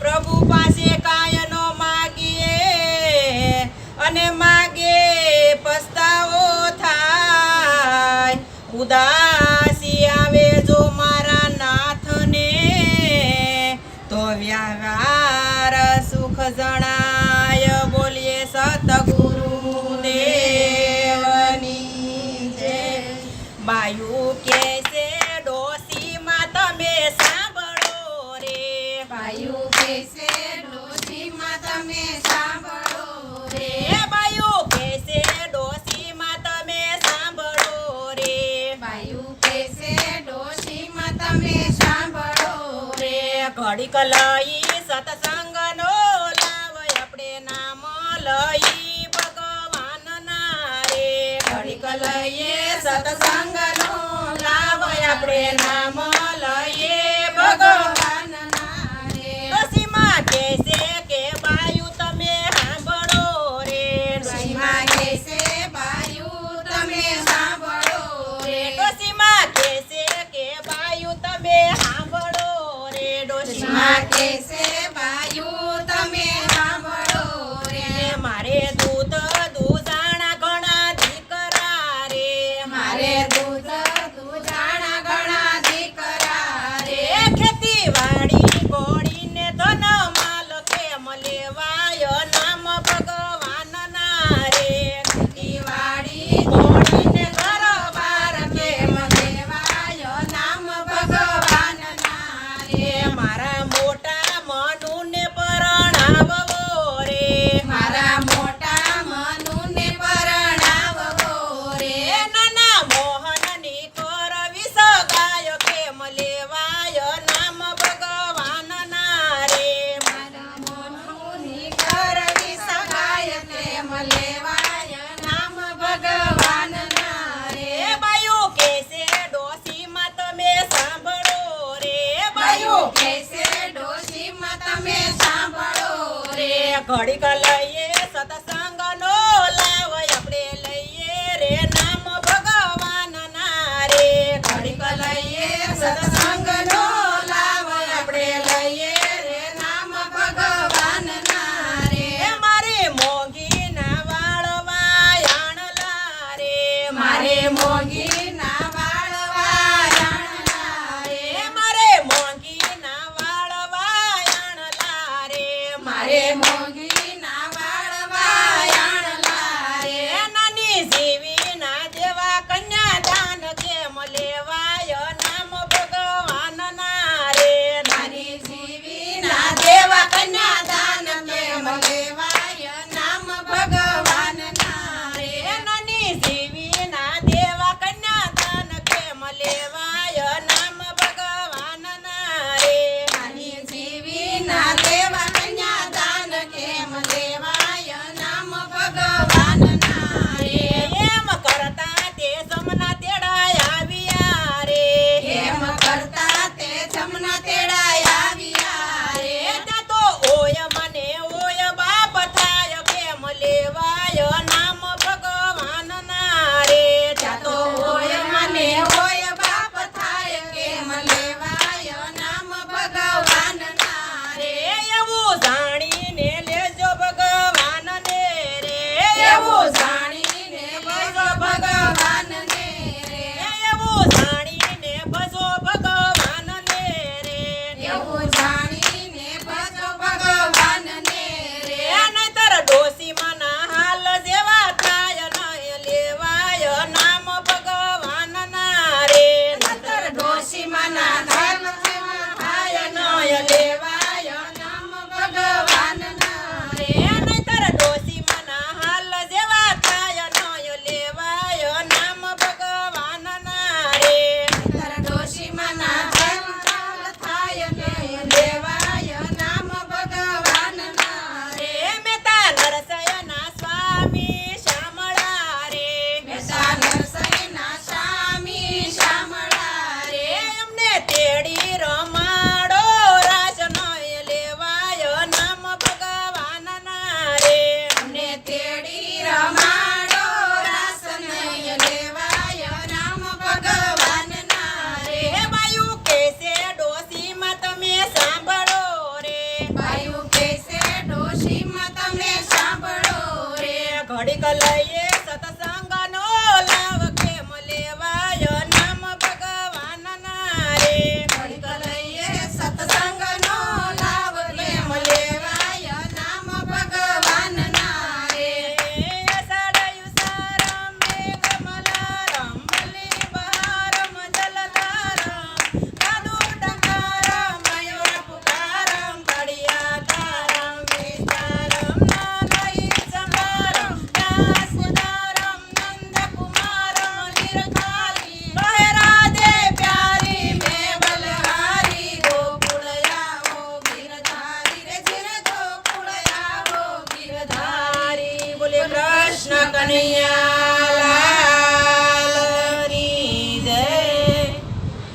પ્રભુ પાસે કાંઈ ન માગીએ અને માગે પસ્તાવો થાય. ઉદાસી આવે જો મારા નાથને તો વ્યવહાર સુખ જણાય. બોલીએ સતગુરુ દેવની જય. બાયુ કે છે ડોસીમાં તમે સાંભળો રે. બાયુ કેસે ડોશીમાં તમે સાંભળો રે. બાયુ કે છે ડોસીમાં તમે સાંભળો રે. બાયુ કેસે ડોશીમાં તમે સાંભળો રે. ઘડીક લઈ સત્સંગનો લાવ આપણે નામ લઈ ભગવાનના રે. ઘડીક લઈએ સત્સંગનો લાવ આપણે નામ લઈએ ભગવાનના રે. ડોશીમાં કે છે કે બાયુ તમે સાંભળો રે. ડોશીમાં કેસે બાયુ તમે સાંભળો રે. ડોશીમાં કે છે કે બાયુ તમે સાંભળો રે. ડોશીમાં કેસે બાયુ તમે સાંભળો રે. મારે દૂધાણા ઘણા દીકરા રે. મારે દૂધાણા ઘણા દીકરા રે. ખેતીવાડી ગોળીને ધન માલ કેમ લેવાય નામ ભગવાનના રે. ખેતીવાડી ગોળીને ઘરબાર કેમ લેવાય નામ ભગવાનના રે. મારા મોટા મનુને પરણાવવો રે. મારા મોટા મનુને પરણાવવો રે. નાના મોહનની કરવી સગાય કેમ લેવાય નામ ભગવાનના રે. મારા મનુની કરવી સગાય કેમ લેવાય નામ ભગવાનના રે. બાયુ કે છે ડોશીમાં તમે સાંભળો રે. બાયુ કેસે ડોશીમાં તમે સાંભળો રે. ઘડીક લઈએ સત્સંગનો લાવ આપણે લઈએ રે નામ ભગવાનના રે. ઘડીક લઈએ સત્સંગનો લાવ આપણે લઈએ રે નામ ભગવાનના રે. મારે મોંઘીના વાળ વાયાણલા રે. મારે મોગીના વાળવાયાણલા રે. મારે મોંઘીના વાળ વાયાણલા રે. મારે મોગીના વાળવાયાણલા રે. નાની જીવીના દેવા કન્યાદાન કેમ લેવાય નામ ભગવાનના ઘડીક લઈએ